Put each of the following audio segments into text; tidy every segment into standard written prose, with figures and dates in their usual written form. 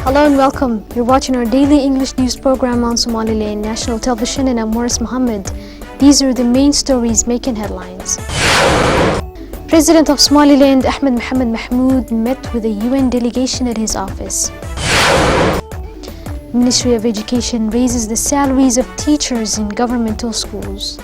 Hello and welcome. You're watching our daily English news program on Somaliland National Television, and I'm Morris Mohammed. These are the main stories making headlines. President of Somaliland Ahmed Mohamed Mahmoud met with a UN delegation at his office. Ministry of Education raises the salaries of teachers in governmental schools.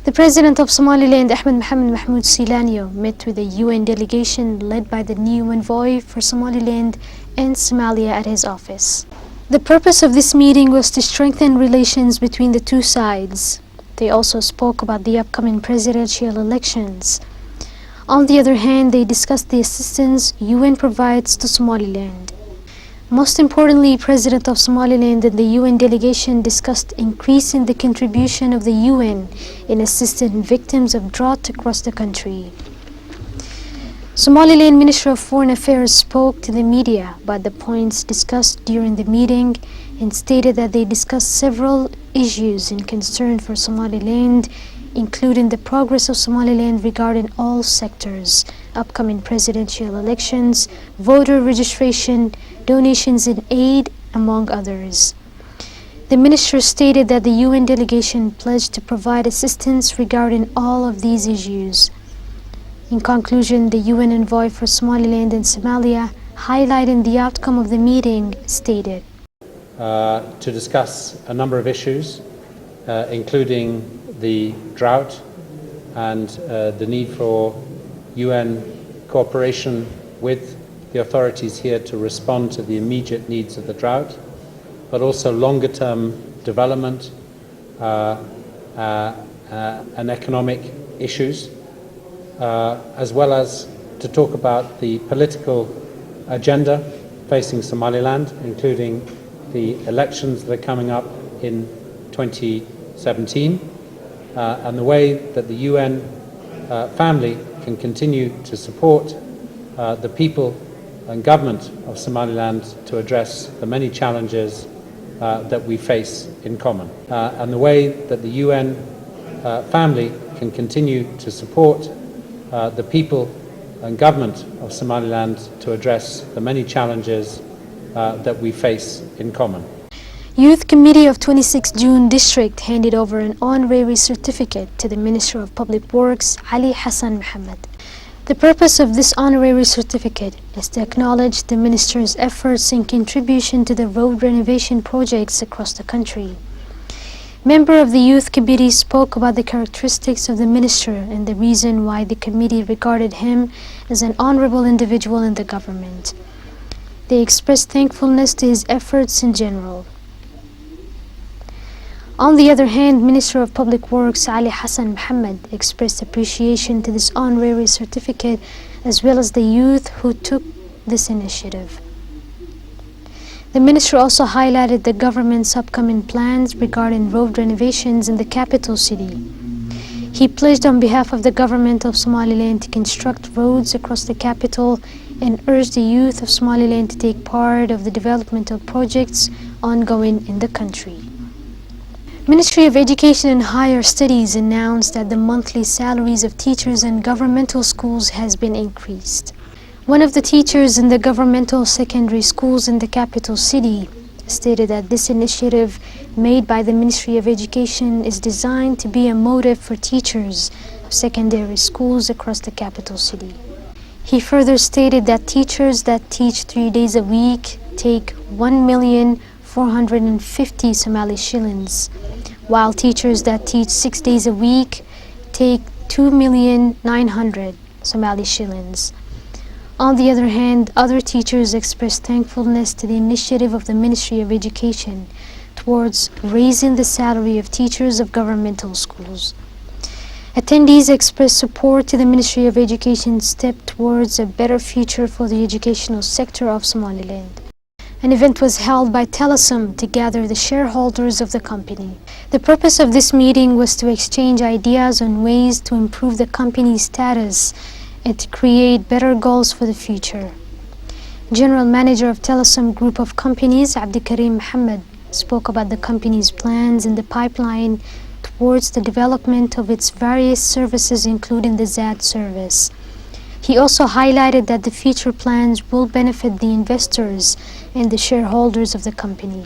The President of Somaliland, Ahmed Mohamed Mahmoud Silanyo, met with a UN delegation led by the new envoy for Somaliland and Somalia at his office. The purpose of this meeting was to strengthen relations between the two sides. They also spoke about the upcoming presidential elections. On the other hand, they discussed the assistance UN provides to Somaliland. Most importantly, President of Somaliland and the UN delegation discussed increasing the contribution of the UN in assisting victims of drought across the country. Somaliland Minister of Foreign Affairs spoke to the media about the points discussed during the meeting and stated that they discussed several issues in concern for Somaliland, including the progress of Somaliland regarding all sectors, upcoming presidential elections, voter registration, donations in aid, among others. The minister stated that the UN delegation pledged to provide assistance regarding all of these issues. In conclusion, the UN envoy for Somaliland and Somalia, highlighting the outcome of the meeting, stated, to discuss a number of issues, including the drought and the need for UN cooperation with the authorities here to respond to the immediate needs of the drought, but also longer-term development and economic issues, as well as to talk about the political agenda facing Somaliland, including the elections that are coming up in 2017, and the way that the UN family can continue to support the people and government of Somaliland to address the many challenges that we face in common, and the way that the UN family can continue to support the people and government of Somaliland to address the many challenges that we face in common. Youth Committee of 26 June District handed over an honorary certificate to the Minister of Public Works, Ali Hassan Mohammed. The purpose of this honorary certificate is to acknowledge the Minister's efforts and contribution to the road renovation projects across the country. Member of the Youth Committee spoke about the characteristics of the Minister and the reason why the committee regarded him as an honorable individual in the government. They expressed thankfulness to his efforts in general. On the other hand, Minister of Public Works Ali Hassan Mohammed expressed appreciation to this honorary certificate as well as the youth who took this initiative. The minister also highlighted the government's upcoming plans regarding road renovations in the capital city. He pledged on behalf of the government of Somaliland to construct roads across the capital and urged the youth of Somaliland to take part of the developmental projects ongoing in the country. Ministry of Education and Higher Studies announced that the monthly salaries of teachers in governmental schools has been increased. One of the teachers in the governmental secondary schools in the capital city stated that this initiative made by the Ministry of Education is designed to be a motive for teachers of secondary schools across the capital city. He further stated that teachers that teach 3 days a week take 1,450,000 Somali shillings, while teachers that teach 6 days a week take 2,900,000 Somali shillings. On the other hand, other teachers expressed thankfulness to the initiative of the Ministry of Education towards raising the salary of teachers of governmental schools. Attendees expressed support to the Ministry of Education's step towards a better future for the educational sector of Somaliland. An event was held by Telesom to gather the shareholders of the company. The purpose of this meeting was to exchange ideas on ways to improve the company's status and to create better goals for the future. General Manager of Telesom Group of Companies, Abdikarim Mohammed, spoke about the company's plans in the pipeline towards the development of its various services, including the ZAD service. He also highlighted that the future plans will benefit the investors and the shareholders of the company.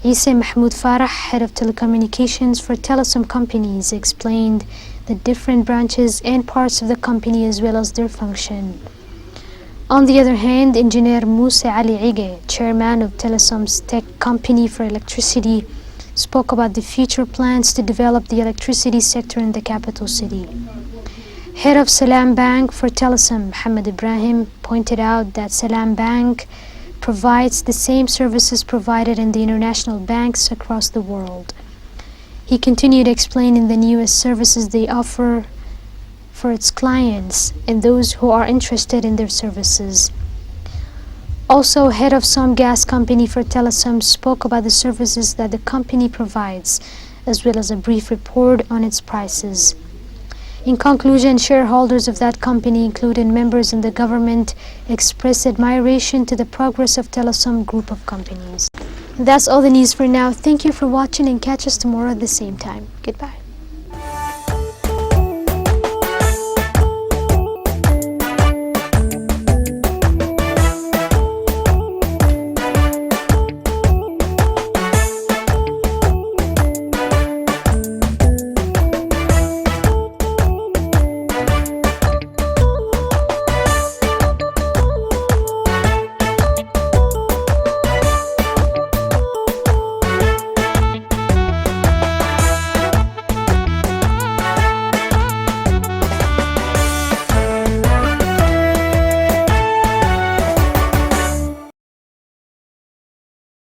Isa Mahmoud Farah, head of telecommunications for Telesom companies, explained the different branches and parts of the company as well as their function. On the other hand, Engineer Musa Ali Ige, chairman of Telesom's tech company for electricity, spoke about the future plans to develop the electricity sector in the capital city. Head of Salam Bank for Telesom, Mohammed Ibrahim, pointed out that Salam Bank provides the same services provided in the international banks across the world. He continued explaining the newest services they offer for its clients and those who are interested in their services. Also, head of some gas company for Telesom spoke about the services that the company provides, as well as a brief report on its prices. In conclusion, shareholders of that company, including members in the government, expressed admiration to the progress of Telesom group of companies. That's all the news for now. Thank you for watching and catch us tomorrow at the same time. Goodbye.